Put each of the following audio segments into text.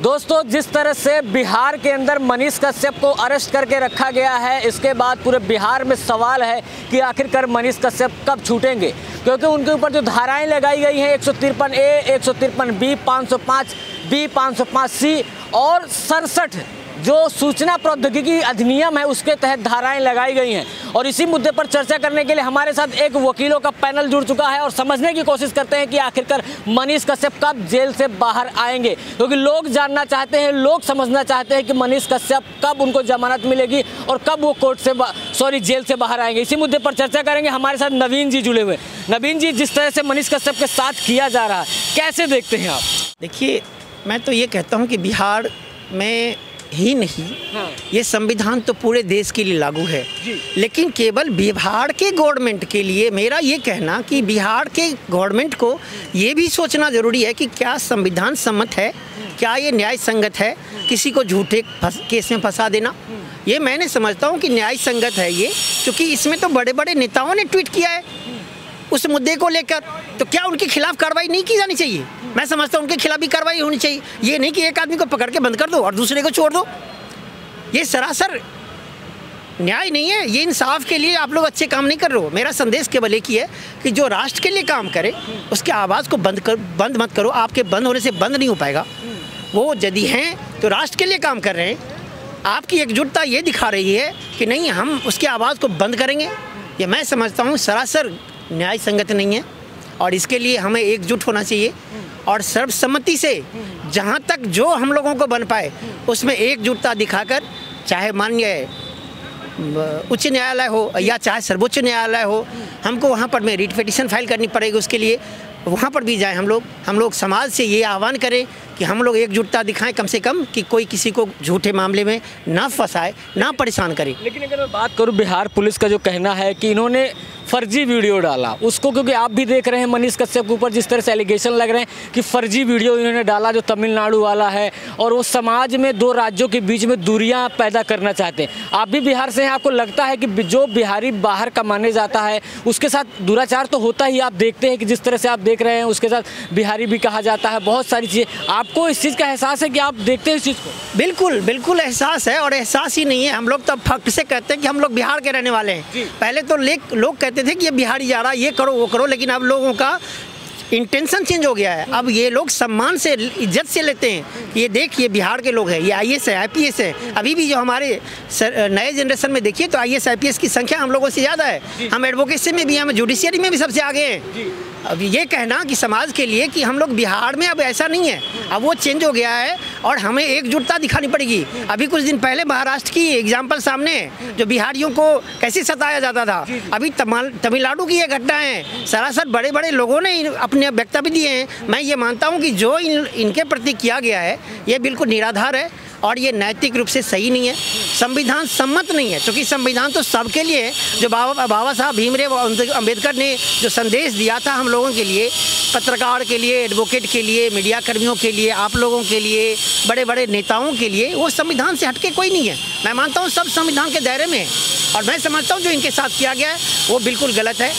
दोस्तों, जिस तरह से बिहार के अंदर मनीष कश्यप को अरेस्ट करके रखा गया है, इसके बाद पूरे बिहार में सवाल है कि आखिरकार मनीष कश्यप कब छूटेंगे, क्योंकि उनके ऊपर जो धाराएं लगाई गई हैं 153A, 153B, 505B, 505C और 67 जो सूचना प्रौद्योगिकी अधिनियम है उसके तहत धाराएं लगाई गई हैं। और इसी मुद्दे पर चर्चा करने के लिए हमारे साथ एक वकीलों का पैनल जुड़ चुका है और समझने की कोशिश करते हैं कि आखिरकार मनीष कश्यप कब जेल से बाहर आएंगे, क्योंकि लोग जानना चाहते हैं, लोग समझना चाहते हैं कि मनीष कश्यप कब उनको जमानत मिलेगी और कब वो जेल से बाहर आएंगे। इसी मुद्दे पर चर्चा करेंगे। हमारे साथ नवीन जी जुड़े हुए। नवीन जी, जिस तरह से मनीष कश्यप के साथ किया जा रहा है, कैसे देखते हैं आप? देखिए, मैं तो ये कहता हूँ कि बिहार में ही नहीं, ये संविधान तो पूरे देश के लिए लागू है, लेकिन केवल बिहार के गवर्नमेंट के लिए मेरा ये कहना कि बिहार के गवर्नमेंट को ये भी सोचना ज़रूरी है कि क्या संविधान सम्मत है, क्या ये न्याय संगत है किसी को झूठे केस में फंसा देना। ये मैंने समझता हूँ कि न्याय संगत है ये, क्योंकि इसमें तो बड़े बड़े नेताओं ने ट्वीट किया है उस मुद्दे को लेकर, तो क्या उनके खिलाफ कार्रवाई नहीं की जानी चाहिए? मैं समझता हूँ उनके खिलाफ भी कार्रवाई होनी चाहिए। ये नहीं कि एक आदमी को पकड़ के बंद कर दो और दूसरे को छोड़ दो। ये सरासर न्याय नहीं है। ये इंसाफ के लिए आप लोग अच्छे काम नहीं कर रहे हो। मेरा संदेश केवल एक ही है कि जो राष्ट्र के लिए काम करे उसके आवाज़ को बंद मत करो। आपके बंद होने से बंद नहीं हो पाएगा। वो यदि हैं तो राष्ट्र के लिए काम कर रहे हैं, आपकी एकजुटता ये दिखा रही है कि नहीं, हम उसकी आवाज़ को बंद करेंगे। ये मैं समझता हूँ सरासर न्याय संगत नहीं है और इसके लिए हमें एकजुट होना चाहिए और सर्वसम्मति से जहाँ तक जो हम लोगों को बन पाए उसमें एकजुटता दिखाकर, चाहे माननीय उच्च न्यायालय हो या चाहे सर्वोच्च न्यायालय हो, हमको वहाँ पर में रिट पिटीशन फाइल करनी पड़ेगी। उसके लिए वहाँ पर भी जाएं। हम लोग समाज से ये आह्वान करें कि हम लोग एकजुटता दिखाएं, कम से कम कि कोई किसी को झूठे मामले में ना फंसाए, ना परेशान करे। लेकिन अगर मैं बात करूं, बिहार पुलिस का जो कहना है कि इन्होंने फर्जी वीडियो डाला उसको, क्योंकि आप भी देख रहे हैं मनीष कश्यप के ऊपर जिस तरह से एलिगेशन लग रहे हैं कि फर्जी वीडियो इन्होंने डाला जो तमिलनाडु वाला है और वो समाज में दो राज्यों के बीच में दूरियां पैदा करना चाहते हैं। आप भी बिहार से हैं, आपको लगता है कि जो बिहारी बाहर कमाने जाता है उसके साथ दुराचार तो होता ही, आप देखते हैं कि जिस तरह से आप देख रहे हैं उसके साथ बिहारी भी कहा जाता है, बहुत सारी चीज़ें। आपको इस चीज़ का एहसास है कि आप देखते हैं इस चीज़ को? बिल्कुल बिल्कुल एहसास है। और एहसास ही नहीं है, हम लोग तब फक्र से कहते हैं कि हम लोग बिहार के रहने वाले हैं। पहले तो लोग कहते थे कि ये बिहारी जा रहा है, ये करो वो करो, लेकिन अब लोगों का इंटेंशन चेंज हो गया है। अब ये लोग सम्मान से, इज्जत से लेते हैं। ये देखिए, बिहार के लोग हैं, ये IAS है, IPS है। अभी भी जो हमारे नए जनरेशन में देखिए तो IAS IPS की संख्या हम लोगों से ज़्यादा है। हम एडवोकेसी में भी, हम जुडिशियरी में भी सबसे आगे हैं। अब ये कहना कि समाज के लिए कि हम लोग बिहार में, अब ऐसा नहीं है, अब वो चेंज हो गया है और हमें एकजुटता दिखानी पड़ेगी। अभी कुछ दिन पहले महाराष्ट्र की एग्जाम्पल सामने है, जो बिहारियों को कैसे सताया जाता था। अभी तमिलनाडु की ये घटना है। सरासर बड़े बड़े लोगों ने अपने वक्तव्य दिए हैं। मैं ये मानता हूँ कि जो इनके प्रति किया गया है ये बिल्कुल निराधार है और ये नैतिक रूप से सही नहीं है, संविधान सम्मत नहीं है। क्योंकि संविधान तो सबके लिए है। जो बाबा साहब भीमराव अम्बेडकर ने जो संदेश दिया था हम लोगों के लिए, पत्रकार के लिए, एडवोकेट के लिए, मीडिया कर्मियों के लिए, आप लोगों के लिए, बड़े बड़े नेताओं के लिए, वो संविधान से हटके कोई नहीं है। मैं मानता हूँ सब संविधान के दायरे में है और मैं समझता हूँ जो इनके साथ किया गया है वो बिल्कुल गलत है।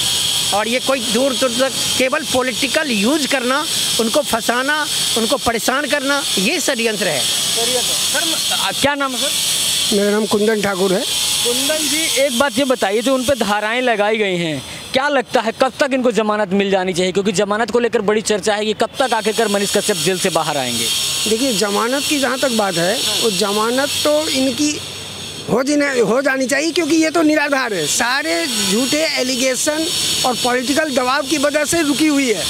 और ये कोई दूर तक केवल पॉलिटिकल यूज करना, उनको फंसाना, उनको परेशान करना, ये षड्यंत्र है। सर, क्या नाम है सर? मेरा नाम कुंदन ठाकुर है। कुंदन जी, एक बात ये बताइए, जो उन पर धाराएं लगाई गई हैं, क्या लगता है कब तक इनको जमानत मिल जानी चाहिए? क्योंकि जमानत को लेकर बड़ी चर्चा है कि कब तक आखिरकार मनीष कश्यप जेल से बाहर आएंगे। देखिए, जमानत की जहाँ तक बात है, वो जमानत तो इनकी हो जानी चाहिए, क्योंकि ये तो निराधार है। सारे झूठे एलिगेशन और पॉलिटिकल दबाव की वजह से रुकी हुई है,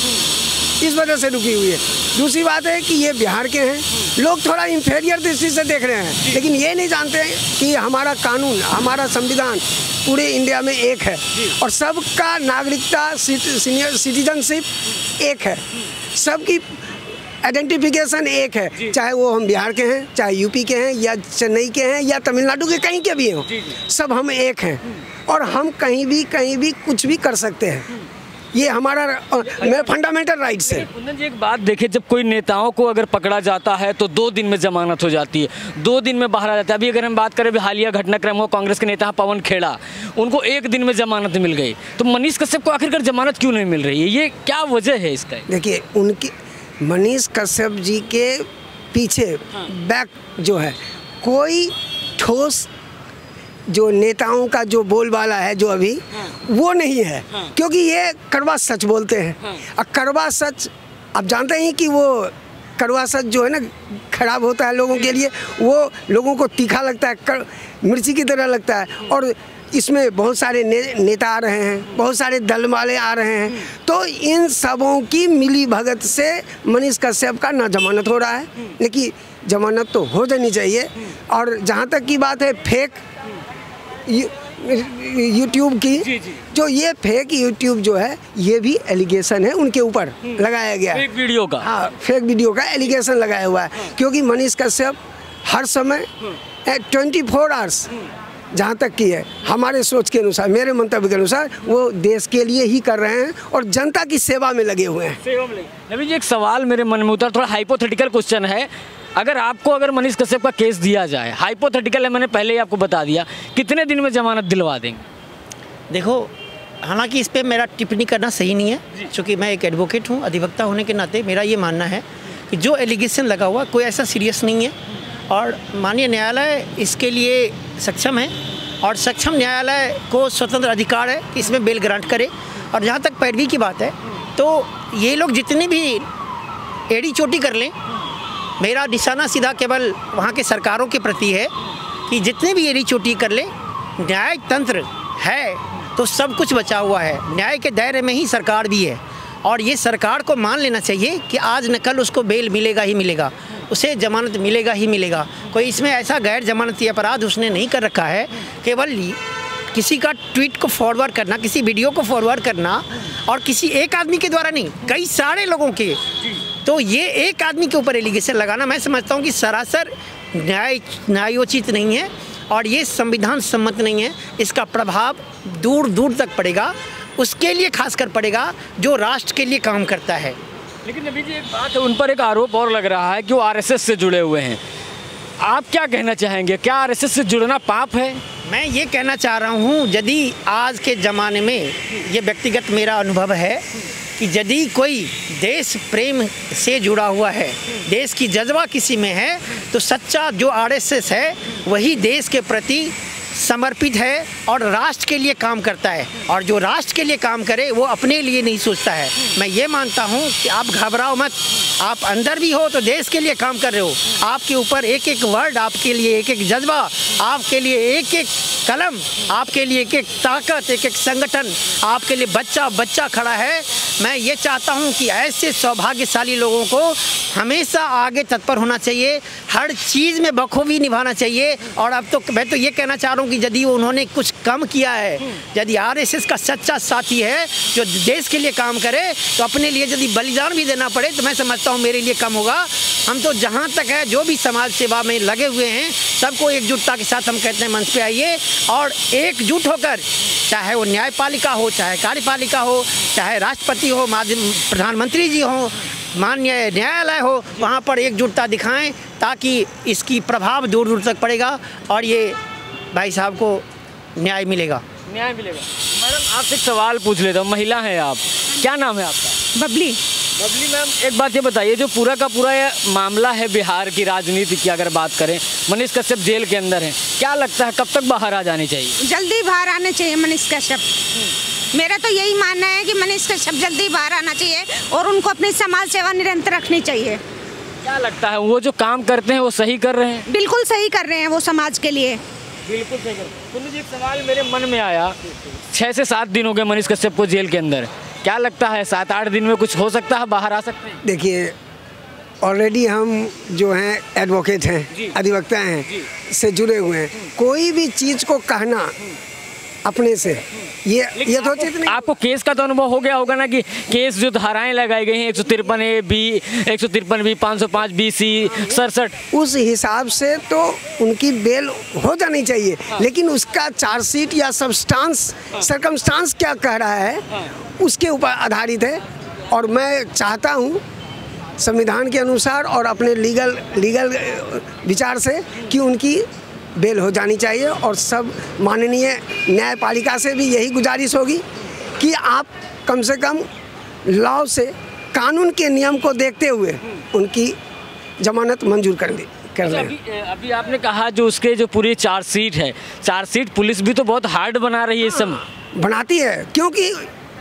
इस वजह से रुकी हुई है। दूसरी बात है कि ये बिहार के हैं, लोग थोड़ा इंफीरियर दृष्टि से देख रहे हैं, लेकिन ये नहीं जानते हैं कि हमारा कानून, हमारा संविधान पूरे इंडिया में एक है और सबका नागरिकता, सीनियर सिटीजनशिप एक है, सबकी आइडेंटिफिकेशन एक है। चाहे वो हम बिहार के हैं, चाहे यूपी के हैं, या चेन्नई के हैं, या तमिलनाडु के कहीं के भी हों, सब हम एक हैं और हम कहीं भी कुछ भी कर सकते हैं। ये हमारा फंडामेंटल राइट्स है। कुंदन जी, एक बात देखिए, जब कोई नेताओं को अगर पकड़ा जाता है तो 2 दिन में जमानत हो जाती है, 2 दिन में बाहर आ जाता है। अभी अगर हम बात करें हालिया घटनाक्रम हो, कांग्रेस के नेता पवन खेड़ा, उनको 1 दिन में जमानत मिल गई, तो मनीष कश्यप को आखिरकार जमानत क्यों नहीं मिल रही है? ये क्या वजह है इसका? देखिए, मनीष कश्यप जी के पीछे बैक जो है, कोई ठोस जो नेताओं का जो बोलबाला है जो अभी वो नहीं है, क्योंकि ये कड़वा सच बोलते हैं। और कड़वा सच आप जानते हैं कि वो कड़वा सच जो है ना खराब होता है लोगों के लिए, वो लोगों को तीखा लगता है, मिर्ची की तरह लगता है। और इसमें बहुत सारे नेता आ रहे हैं, बहुत सारे दल वाले आ रहे हैं, तो इन सबों की मिली भगत से मनीष कश्यप का ना जमानत हो रहा है, लेकिन जमानत तो हो जानी चाहिए। और जहाँ तक की बात है फेक यूट्यूब की, जो ये फेक यूट्यूब जो है ये भी एलिगेशन है उनके ऊपर लगाया गया, फेक वीडियो का। हाँ, फेक वीडियो का एलिगेशन लगाया हुआ है, क्योंकि मनीष कश्यप हर समय 24 आवर्स जहाँ तक की है हमारे सोच के अनुसार, मेरे मंतव्य के अनुसार, वो देश के लिए ही कर रहे हैं और जनता की सेवा में लगे हुए हैं। नवीन जी, एक सवाल मेरे मन में उतर, थोड़ा हाइपोथेटिकल क्वेश्चन है। अगर मनीष कश्यप का केस दिया जाए, हाइपोथेटिकल है, मैंने पहले ही आपको बता दिया, कितने दिन में जमानत दिलवा देंगे? देखो, हालांकि इस पे मेरा टिप्पणी करना सही नहीं है, क्योंकि मैं एक एडवोकेट हूँ, अधिवक्ता होने के नाते मेरा ये मानना है कि जो एलिगेशन लगा हुआ कोई ऐसा सीरियस नहीं है और माननीय न्यायालय इसके लिए सक्षम है और सक्षम न्यायालय को स्वतंत्र अधिकार है कि इसमें बेल ग्रांट करे। और जहाँ तक पैरवी की बात है, तो ये लोग जितनी भी एड़ी चोटी कर लें, मेरा निशाना सीधा केवल वहाँ के सरकारों के प्रति है कि जितने भी एड़ी चोटी कर ले, न्याय तंत्र है तो सब कुछ बचा हुआ है, न्याय के दायरे में ही सरकार भी है। और ये सरकार को मान लेना चाहिए कि आज न कल उसको बेल मिलेगा ही मिलेगा, उसे जमानत मिलेगा ही मिलेगा। कोई इसमें ऐसा गैर जमानती अपराध उसने नहीं कर रखा है, केवल किसी का ट्वीट को फॉरवर्ड करना, किसी वीडियो को फॉरवर्ड करना, और किसी एक आदमी के द्वारा नहीं, कई सारे लोगों के, तो ये एक आदमी के ऊपर एलिगेशन लगाना मैं समझता हूँ कि सरासर न्यायोचित नहीं है और ये संविधान सम्मत नहीं है। इसका प्रभाव दूर दूर तक पड़ेगा, उसके लिए खासकर पड़ेगा जो राष्ट्र के लिए काम करता है। लेकिन अभी जी एक बात है, उन पर एक आरोप और लग रहा है कि वो आरएसएस से जुड़े हुए हैं। आप क्या कहना चाहेंगे, क्या आरएसएस से जुड़ना पाप है? मैं ये कहना चाह रहा हूँ, यदि आज के ज़माने में, ये व्यक्तिगत मेरा अनुभव है कि यदि कोई देश प्रेम से जुड़ा हुआ है, देश की जज्बा किसी में है, तो सच्चा जो आरएसएस है वही देश के प्रति समर्पित है और राष्ट्र के लिए काम करता है। और जो राष्ट्र के लिए काम करे वो अपने लिए नहीं सोचता है। मैं ये मानता हूँ कि आप घबराओ मत, आप अंदर भी हो तो देश के लिए काम कर रहे हो, आपके ऊपर एक एक वर्ड, आपके लिए एक एक जज्बा, आपके लिए एक एक कलम, आपके लिए एक एक ताकत, एक एक संगठन, आपके लिए बच्चा बच्चा खड़ा है। मैं ये चाहता हूँ कि ऐसे सौभाग्यशाली लोगों को हमेशा आगे तत्पर होना चाहिए, हर चीज़ में बखूबी निभाना चाहिए। और अब तो मैं तो ये कहना चाह रहा हूँ कि यदि उन्होंने कुछ कम किया है, यदि आरएसएस का सच्चा साथी है जो देश के लिए काम करे, तो अपने लिए यदि बलिदान भी देना पड़े तो मैं समझता हूँ मेरे लिए कम होगा। हम तो जहाँ तक है जो भी समाज सेवा में लगे हुए हैं सबको एकजुटता के साथ हम कहते हैं मंच पे आइए और एकजुट होकर, चाहे वो न्यायपालिका हो, चाहे कार्यपालिका हो, चाहे राष्ट्रपति हो, प्रधानमंत्री जी हो, माननीय न्यायालय हो, वहाँ पर एकजुटता दिखाएं ताकि इसकी प्रभाव दूर दूर तक पड़ेगा और ये भाई साहब को न्याय मिलेगा। मैडम आपसे एक सवाल पूछ लेता हूँ, महिला हैं आप, क्या नाम है आपका? बबली। बबली मैम, एक बात ये बताइए, जो पूरा का पूरा ये मामला है बिहार की राजनीति की अगर बात करें, मनीष कश्यप जेल के अंदर है, क्या लगता है कब तक बाहर आ जानी चाहिए? जल्दी बाहर आने चाहिए मनीष कश्यप। मेरा तो यही मानना है कि मनीष कश्यप जल्दी बाहर आना चाहिए और उनको अपनी समाज सेवा निरंतर रखनी चाहिए। क्या लगता है वो जो काम करते हैं वो सही कर रहे हैं? बिल्कुल सही कर रहे हैं वो समाज के लिए, बिल्कुल सही कर। तो मुझे एक सवाल मेरे मन में आया, 6 से 7 दिन हो गए मनीष कश्यप को जेल के अंदर, क्या लगता है 7-8 दिन में कुछ हो सकता है, बाहर आ सकते हैं? देखिए, ऑलरेडी हम जो हैं एडवोकेट हैं, अधिवक्ता हैं, से जुड़े हुए हैं, कोई भी चीज़ को कहना अपने से ये तो चीज नहीं। आपको केस का तो अनुभव हो गया होगा ना कि केस जो धाराएं लगाई गई हैं 153A B, 153B, 505 BC, 67, उस हिसाब से तो उनकी बेल हो जानी चाहिए। लेकिन उसका चार्जशीट या सर्कमस्टांस क्या कह रहा है उसके ऊपर आधारित है। और मैं चाहता हूँ संविधान के अनुसार और अपने लीगल विचार से कि उनकी बेल हो जानी चाहिए। और सब माननीय न्यायपालिका से भी यही गुजारिश होगी कि आप कम से कम लॉ से, कानून के नियम को देखते हुए उनकी जमानत मंजूर कर रहे हैं। अभी आपने कहा जो उसके जो पूरी चार्जशीट है, चार्जशीट पुलिस भी तो बहुत हार्ड बना रही है इस समय। बनाती है, क्योंकि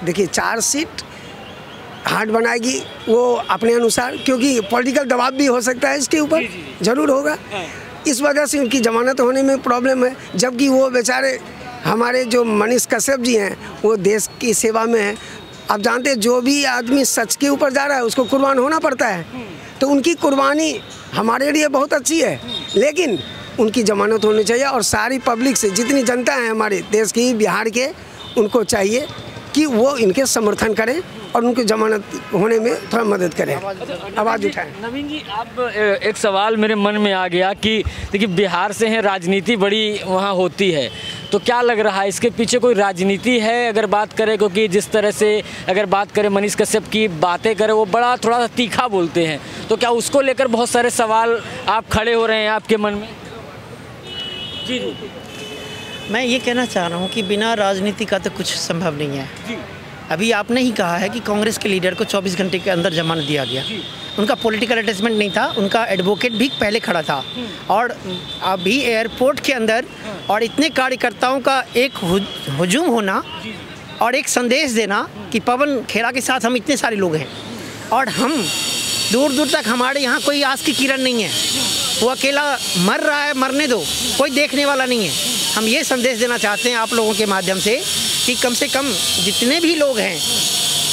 देखिए चार्जशीट हार्ड बनाएगी वो अपने अनुसार, क्योंकि पॉलिटिकल दबाव भी हो सकता है इसके ऊपर, जरूर होगा। इस वजह से उनकी जमानत होने में प्रॉब्लम है, जबकि वो बेचारे हमारे जो मनीष कश्यप जी हैं वो देश की सेवा में हैं। आप जानते हैं जो भी आदमी सच के ऊपर जा रहा है उसको कुर्बान होना पड़ता है, तो उनकी कुर्बानी हमारे लिए बहुत अच्छी है, लेकिन उनकी जमानत होनी चाहिए। और सारी पब्लिक से जितनी जनता है हमारे देश की, बिहार के, उनको चाहिए कि वो इनके समर्थन करें और उनको जमानत होने में थोड़ा मदद करें, आवाज़ उठाएं। नवीन जी, आप एक सवाल मेरे मन में आ गया कि देखिए बिहार से हैं, राजनीति बड़ी वहाँ होती है, तो क्या लग रहा है इसके पीछे कोई राजनीति है अगर बात करें? क्योंकि जिस तरह से अगर बात करें मनीष कश्यप की बातें करें, वो बड़ा थोड़ा सा तीखा बोलते हैं, तो क्या उसको लेकर बहुत सारे सवाल आप खड़े हो रहे हैं आपके मन में? जी जी, मैं ये कहना चाह रहा हूँ कि बिना राजनीति का तो कुछ संभव नहीं है। अभी आपने ही कहा है कि कांग्रेस के लीडर को 24 घंटे के अंदर जमानत दिया गया। उनका पॉलिटिकल अटैचमेंट नहीं था, उनका एडवोकेट भी पहले खड़ा था। और अभी एयरपोर्ट के अंदर और इतने कार्यकर्ताओं का एक हुजूम होना और एक संदेश देना कि पवन खेड़ा के साथ हम इतने सारे लोग हैं और हम दूर दूर तक हमारे यहाँ कोई आस की किरण नहीं है, वो अकेला मर रहा है, मरने दो, कोई देखने वाला नहीं है। हम ये संदेश देना चाहते हैं आप लोगों के माध्यम से कम जितने भी लोग हैं,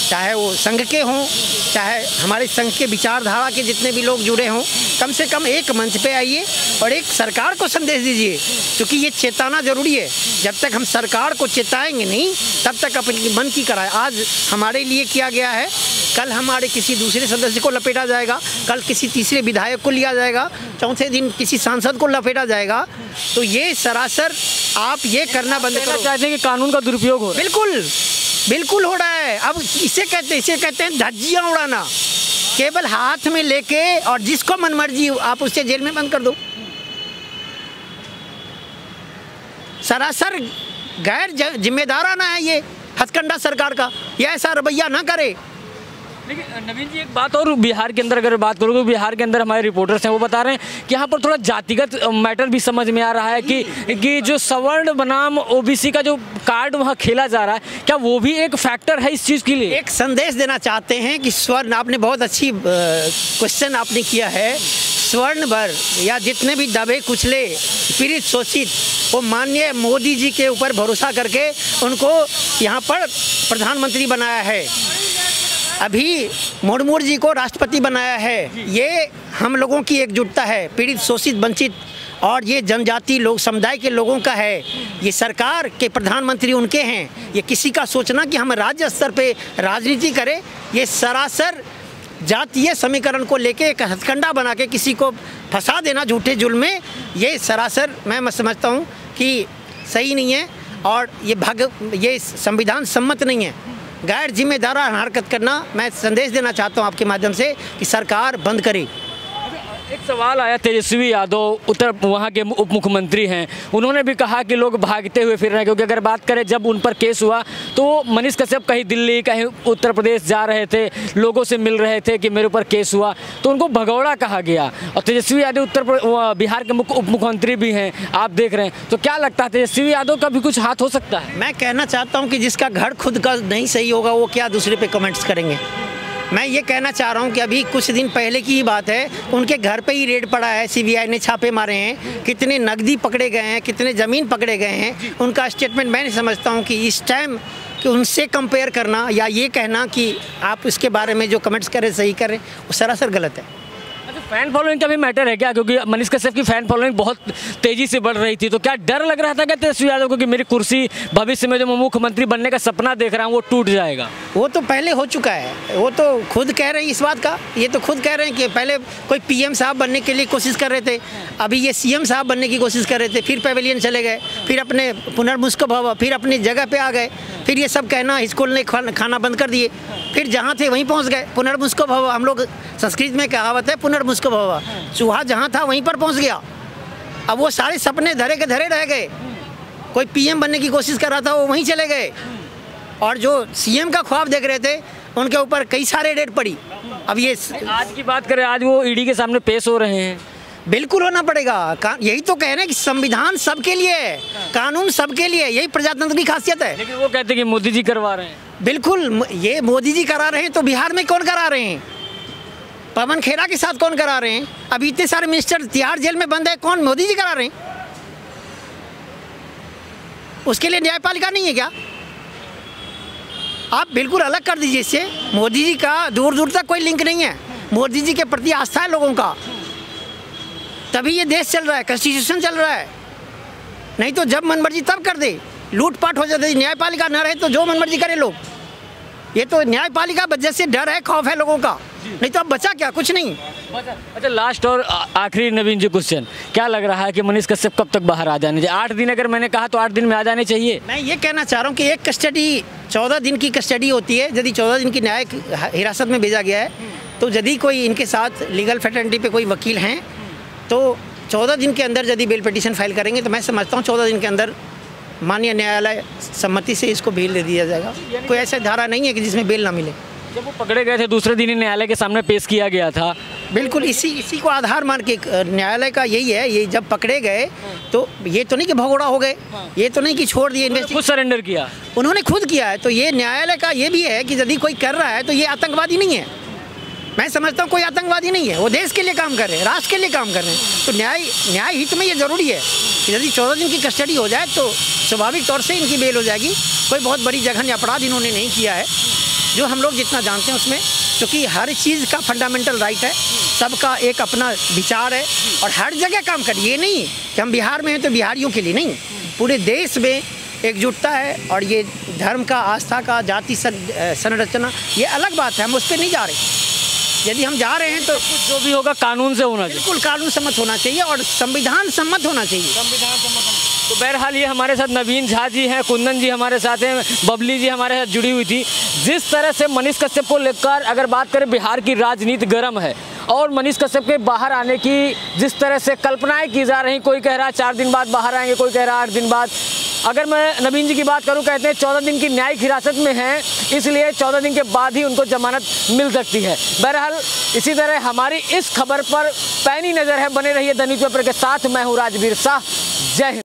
चाहे वो संघ के हों, चाहे हमारे संघ के विचारधारा के जितने भी लोग जुड़े हों, कम से कम एक मंच पे आइए और एक सरकार को संदेश दीजिए, क्योंकि ये चेताना ज़रूरी है। जब तक हम सरकार को चेताएंगे नहीं, तब तक अपनी मन की कराए। आज हमारे लिए किया गया है, कल हमारे किसी दूसरे सदस्य को लपेटा जाएगा, कल किसी तीसरे विधायक को लिया जाएगा, चौथे दिन किसी सांसद को लपेटा जाएगा। तो ये सरासर आप ये करना बंद करो। चाहते हैं कि कानून का दुरुपयोग हो? बिल्कुल हो रहा है। अब इसे कहते हैं धज्जियाँ उड़ाना, केवल हाथ में लेके और जिसको मन मर्जी आप उससे जेल में बंद कर दो। सरासर गैर जिम्मेदाराना है ये हथकंडा सरकार का, ये ऐसा रवैया ना करे। लेकिन नवीन जी, एक बात और, बिहार के अंदर अगर बात करोगे तो बिहार के अंदर हमारे रिपोर्टर्स हैं वो बता रहे हैं कि यहाँ पर थोड़ा जातिगत मैटर भी समझ में आ रहा है कि जो सवर्ण बनाम ओबीसी का जो कार्ड वहाँ खेला जा रहा है, क्या वो भी एक फैक्टर है इस चीज़ के लिए? एक संदेश देना चाहते हैं कि स्वर्ण, आपने बहुत अच्छी क्वेश्चन आपने किया है, स्वर्ण भर या जितने भी दबे कुचले पीड़ित शोषित, वो माननीय मोदी जी के ऊपर भरोसा करके उनको यहाँ पर प्रधानमंत्री बनाया है, अभी मुर्मू जी को राष्ट्रपति बनाया है। ये हम लोगों की एकजुटता है, पीड़ित शोषित वंचित और ये जनजाति लोग समुदाय के लोगों का है। ये सरकार के प्रधानमंत्री उनके हैं। ये किसी का सोचना कि हम राज्य स्तर पे राजनीति करें, ये सरासर जातीय समीकरण को लेके एक हथकंडा बना के किसी को फंसा देना झूठे जुल्म में, ये सरासर मैं समझता हूँ कि सही नहीं है और ये संविधान सम्मत नहीं है। गैर जिम्मेदाराना हरकत करना, मैं संदेश देना चाहता हूं आपके माध्यम से कि सरकार बंद करे। एक सवाल आया, तेजस्वी यादव उत्तर वहाँ के उप मुख्यमंत्री हैं, उन्होंने भी कहा कि लोग भागते हुए फिर रहे हैं, क्योंकि अगर बात करें जब उन पर केस हुआ तो मनीष कश्यप कहीं दिल्ली कहीं उत्तर प्रदेश जा रहे थे, लोगों से मिल रहे थे कि मेरे ऊपर केस हुआ, तो उनको भगौड़ा कहा गया। और तेजस्वी यादव बिहार के उप मुख्यमंत्री भी हैं, आप देख रहे हैं, तो क्या लगता है तेजस्वी यादव का भी कुछ हाथ हो सकता है? मैं कहना चाहता हूँ कि जिसका घर खुद का नहीं सही होगा वो क्या दूसरे पे कमेंट्स करेंगे। मैं ये कहना चाह रहा हूँ कि अभी कुछ दिन पहले की ही बात है, उनके घर पे ही रेड पड़ा है, सीबीआई ने छापे मारे हैं, कितने नकदी पकड़े गए हैं, कितने ज़मीन पकड़े गए हैं। उनका स्टेटमेंट मैं नहीं समझता हूँ कि इस टाइम कि उनसे कंपेयर करना या ये कहना कि आप इसके बारे में जो कमेंट्स करें सही करें, वो सरासर गलत है। फैन फॉलोइंग का भी मैटर है क्या? क्योंकि मनीष कश्यप की फैन फॉलोइंग बहुत तेजी से बढ़ रही थी, तो क्या डर लग रहा था क्या तेजस्वी यादव को कि मेरी कुर्सी भविष्य में जो मैं मुख्यमंत्री बनने का सपना देख रहा हूँ वो टूट जाएगा? वो तो पहले हो चुका है, वो तो खुद कह रहे हैं इस बात का, ये तो खुद कह रहे हैं कि पहले कोई पीएम साहब बनने के लिए कोशिश कर रहे थे, अभी ये सीएम साहब बनने की कोशिश कर रहे थे, फिर पेविलियन चले गए, फिर अपने पुनर्मुस्कुब भव, फिर अपनी जगह पे आ गए, फिर ये सब कहना स्कूल ने खाना बंद कर दिए, फिर जहाँ थे वहीं पहुँच गए। पुनर्मुस्कुब भव, हम लोग संस्कृत में कहावत है पुनर्मुस्कुब भव, चूहा जहाँ था वहीं पर पहुँच गया। अब वो सारे सपने धरे के धरे रह गए। कोई पीएम बनने की कोशिश कर रहा था वो वहीं चले गए, और जो सीएम का ख्वाब देख रहे थे उनके ऊपर कई सारे रेड पड़ी। अब ये आज की बात करें, आज वो ईडी के सामने पेश हो रहे हैं। बिल्कुल होना पड़ेगा। यही तो कह रहे हैं कि संविधान सबके लिए है, कानून सबके लिए, यही प्रजातंत्र की खासियत है। लेकिन वो कहते हैं कि मोदी जी करवा रहे हैं। बिल्कुल, ये मोदी जी करा रहे हैं तो बिहार में कौन करा रहे हैं? पवन खेरा के साथ कौन करा रहे हैं? अभी इतने सारे मिनिस्टर तिहाड़ जेल में बंद है, कौन? मोदी जी करा रहे हैं। उसके लिए न्यायपालिका नहीं है क्या? आप बिल्कुल अलग कर दीजिए इससे। मोदी जी का दूर दूर तक कोई लिंक नहीं है। मोदी जी के प्रति आस्था है लोगों का, तभी ये देश चल रहा है, कॉन्स्टिट्यूशन चल रहा है। नहीं तो जब मनमर्जी तब कर दे, लूटपाट हो जाती, न्यायपालिका न रहे तो जो मनमर्जी करे लोग। ये तो न्यायपालिका वजह से डर है, खौफ है लोगों का, नहीं तो अब बचा क्या? कुछ नहीं। अच्छा, लास्ट और आखिरी नवीन जी क्वेश्चन, क्या लग रहा है कि मनीष कश्यप कब तक बाहर आ जाने चाहिए? 8 दिन अगर मैंने कहा तो 8 दिन में आ जाने चाहिए। मैं ये कहना चाह रहा हूँ कि एक कस्टडी 14 दिन की कस्टडी होती है। यदि 14 दिन की न्यायिक हिरासत में भेजा गया है तो यदि कोई इनके साथ लीगल फैटर्निटी पे कोई वकील हैं तो 14 दिन के अंदर यदि बेल पिटीशन फाइल करेंगे तो मैं समझता हूँ 14 दिन के अंदर माननीय न्यायालय सम्मति से इसको बेल दे दिया जाएगा। कोई ऐसा धारा नहीं है कि जिसमें बेल ना मिले। जब वो पकड़े गए थे दूसरे दिन ही न्यायालय के सामने पेश किया गया था। बिल्कुल, इसी को आधार मान के न्यायालय का यही है। ये जब पकड़े गए तो ये तो नहीं कि भगोड़ा हो गए, ये तो नहीं कि छोड़ दिए, खुद सरेंडर किया, उन्होंने खुद किया है। तो ये न्यायालय का ये भी है कि यदि कोई कर रहा है तो ये आतंकवादी नहीं है। मैं समझता हूँ कोई आतंकवादी नहीं है, वो देश के लिए काम कर रहे हैं, राष्ट्र के लिए काम कर रहे हैं। तो न्याय हित में ये ज़रूरी है कि यदि 14 दिन की कस्टडी हो जाए तो स्वाभाविक तौर से इनकी बेल हो जाएगी। कोई बहुत बड़ी जघन्य अपराध इन्होंने नहीं किया है जो हम लोग जितना जानते हैं उसमें, क्योंकि हर चीज़ का फंडामेंटल राइट है, सबका एक अपना विचार है और हर जगह काम कर। ये नहीं कि हम बिहार में हैं तो बिहारियों के लिए नहीं, पूरे देश में एकजुटता है। और ये धर्म का, आस्था का, जाति संरचना, ये अलग बात है, हम उस पर नहीं जा रहे। यदि हम जा रहे हैं तो जो भी होगा कानून से होना चाहिए, बिल्कुल कानून सम्मत होना चाहिए और संविधान सम्मत होना चाहिए। तो बहरहाल ये हमारे साथ नवीन झा जी हैं, कुंदन जी हमारे साथ हैं, बबली जी हमारे साथ जुड़ी हुई थी। जिस तरह से मनीष कश्यप को लेकर अगर बात करें, बिहार की राजनीति गर्म है और मनीष कश्यप के बाहर आने की जिस तरह से कल्पनाएं की जा रही, कोई कह रहा है 4 दिन बाद बाहर आएंगे, कोई कह रहा है 8 दिन बाद। अगर मैं नवीन जी की बात करूं, कहते हैं 14 दिन की न्यायिक हिरासत में हैं, इसलिए 14 दिन के बाद ही उनको जमानत मिल सकती है। बहरहाल इसी तरह हमारी इस खबर पर पैनी नज़र है, बने रहिए द न्यूज़ पेपर के साथ। मैं हूँ राजवीर शाह, जय हिंद।